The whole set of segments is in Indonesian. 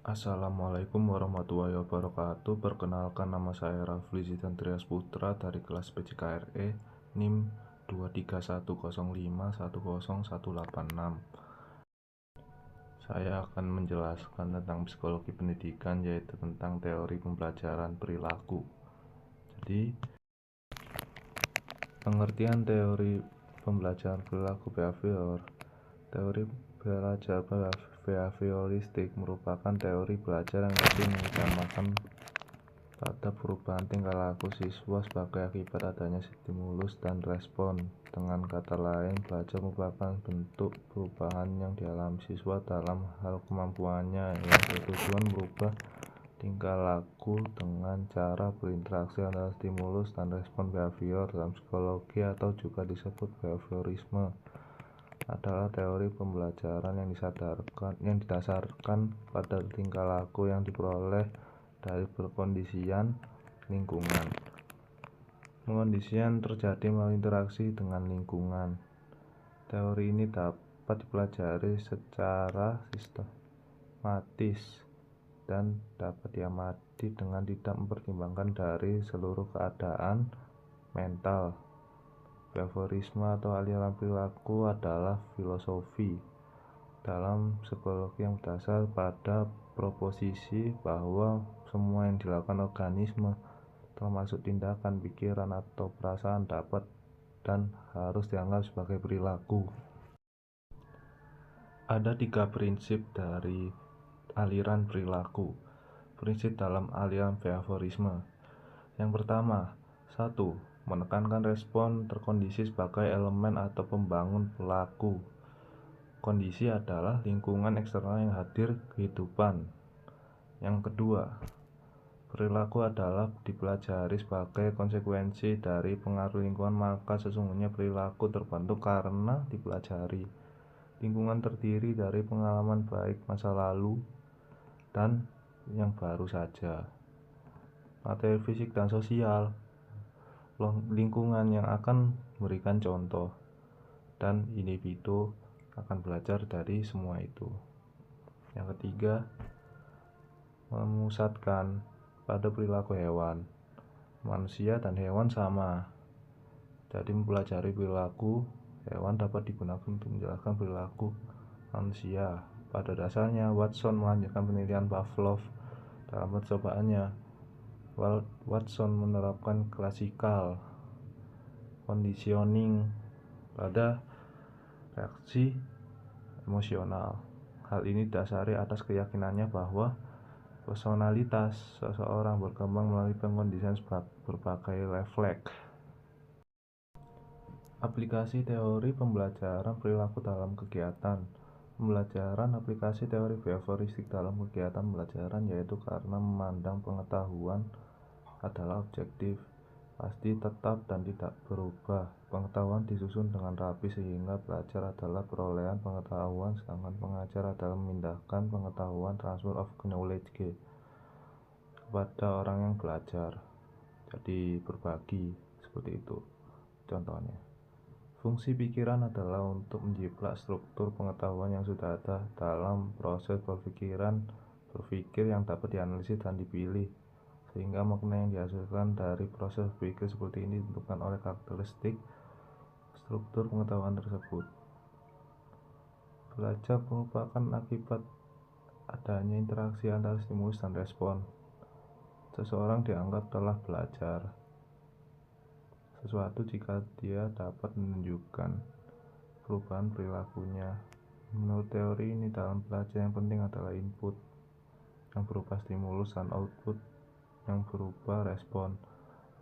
Assalamualaikum warahmatullahi wabarakatuh. Perkenalkan, nama saya Rafli Zidan Trias Putra dari kelas PJKRE NIM 23105100186. Saya akan menjelaskan tentang psikologi pendidikan, yaitu tentang teori pembelajaran perilaku. Jadi, pengertian teori pembelajaran perilaku behavior. Teori belajar behavioristik merupakan teori belajar yang lebih mengutamakan pada perubahan tingkah laku siswa sebagai akibat adanya stimulus dan respon. Dengan kata lain, belajar merupakan bentuk perubahan yang dialami siswa dalam hal kemampuannya yang bertujuan merubah tingkah laku dengan cara berinteraksi antara stimulus dan respon. Behavior dalam psikologi, atau juga disebut behaviorisme, adalah teori pembelajaran yang didasarkan pada tingkah laku yang diperoleh dari perkondisian lingkungan. Pengkondisian terjadi melalui interaksi dengan lingkungan. Teori ini dapat dipelajari secara sistematis dan dapat diamati dengan tidak mempertimbangkan dari seluruh keadaan mental. Behaviorisme atau aliran perilaku adalah filosofi dalam psikologi yang berdasar pada proposisi bahwa semua yang dilakukan organisme, termasuk tindakan, pikiran, atau perasaan, dapat dan harus dianggap sebagai perilaku. Ada 3 prinsip dari aliran perilaku. Prinsip dalam aliran behaviorisme. Yang pertama, 1. Menekankan respon terkondisi sebagai elemen atau pembangun pelaku. Kondisi adalah lingkungan eksternal yang hadir kehidupan. Yang kedua, perilaku adalah dipelajari sebagai konsekuensi dari pengaruh lingkungan, maka sesungguhnya perilaku terbentuk karena dipelajari. Lingkungan terdiri dari pengalaman baik masa lalu dan yang baru saja, materi fisik dan sosial, lingkungan yang akan memberikan contoh, dan individu akan belajar dari semua itu. Yang ketiga, memusatkan pada perilaku hewan. Manusia dan hewan sama, jadi mempelajari perilaku hewan dapat digunakan untuk menjelaskan perilaku manusia. Pada dasarnya, Watson melanjutkan penelitian Pavlov. Dalam percobaannya, Watson menerapkan classical conditioning pada reaksi emosional. Hal ini didasari atas keyakinannya bahwa personalitas seseorang berkembang melalui pengkondisian berbagai refleks. Aplikasi teori pembelajaran perilaku dalam kegiatan. Pembelajaran aplikasi teori behavioristik dalam kegiatan pembelajaran, yaitu karena memandang pengetahuan adalah objektif, pasti, tetap, dan tidak berubah. Pengetahuan disusun dengan rapi sehingga belajar adalah perolehan pengetahuan, sedangkan pengajar adalah memindahkan pengetahuan, transfer of knowledge, kepada orang yang belajar. Jadi berbagi, seperti itu contohnya. Fungsi pikiran adalah untuk menjiplak struktur pengetahuan yang sudah ada dalam proses berpikir yang dapat dianalisis dan dipilih, sehingga makna yang dihasilkan dari proses berpikir seperti ini ditentukan oleh karakteristik struktur pengetahuan tersebut. Belajar merupakan akibat adanya interaksi antara stimulus dan respon. Seseorang dianggap telah belajar sesuatu jika dia dapat menunjukkan perubahan perilakunya. Menurut teori ini, dalam belajar yang penting adalah input yang berupa stimulus dan output yang berupa respon.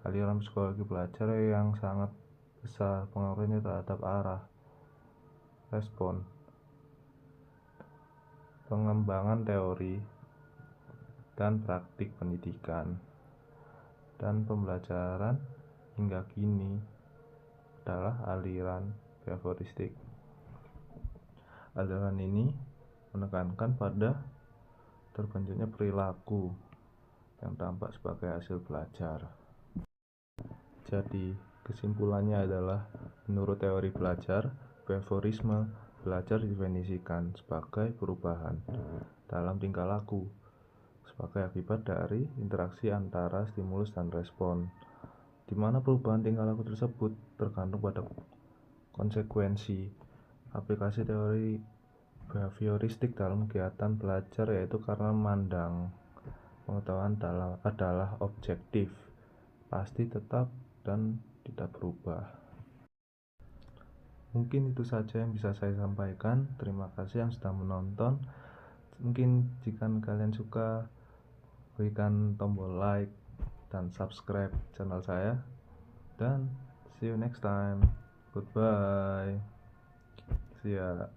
Aliran psikologi belajar yang sangat besar pengaruhnya terhadap arah, respon, pengembangan teori dan praktik pendidikan dan pembelajaran hingga kini adalah aliran behavioristik. Aliran ini menekankan pada terbentuknya perilaku yang tampak sebagai hasil belajar. Jadi, kesimpulannya adalah, menurut teori belajar behaviorisme, belajar didefinisikan sebagai perubahan dalam tingkah laku sebagai akibat dari interaksi antara stimulus dan respon, di mana perubahan tingkah laku tersebut tergantung pada konsekuensi. Aplikasi teori behavioristik dalam kegiatan belajar yaitu karena memandang pengetahuan adalah objektif, pasti, tetap, dan tidak berubah. Mungkin itu saja yang bisa saya sampaikan. Terima kasih yang sudah menonton. Mungkin jika kalian suka, berikan tombol like dan subscribe channel saya. Dan see you next time. Goodbye. See ya.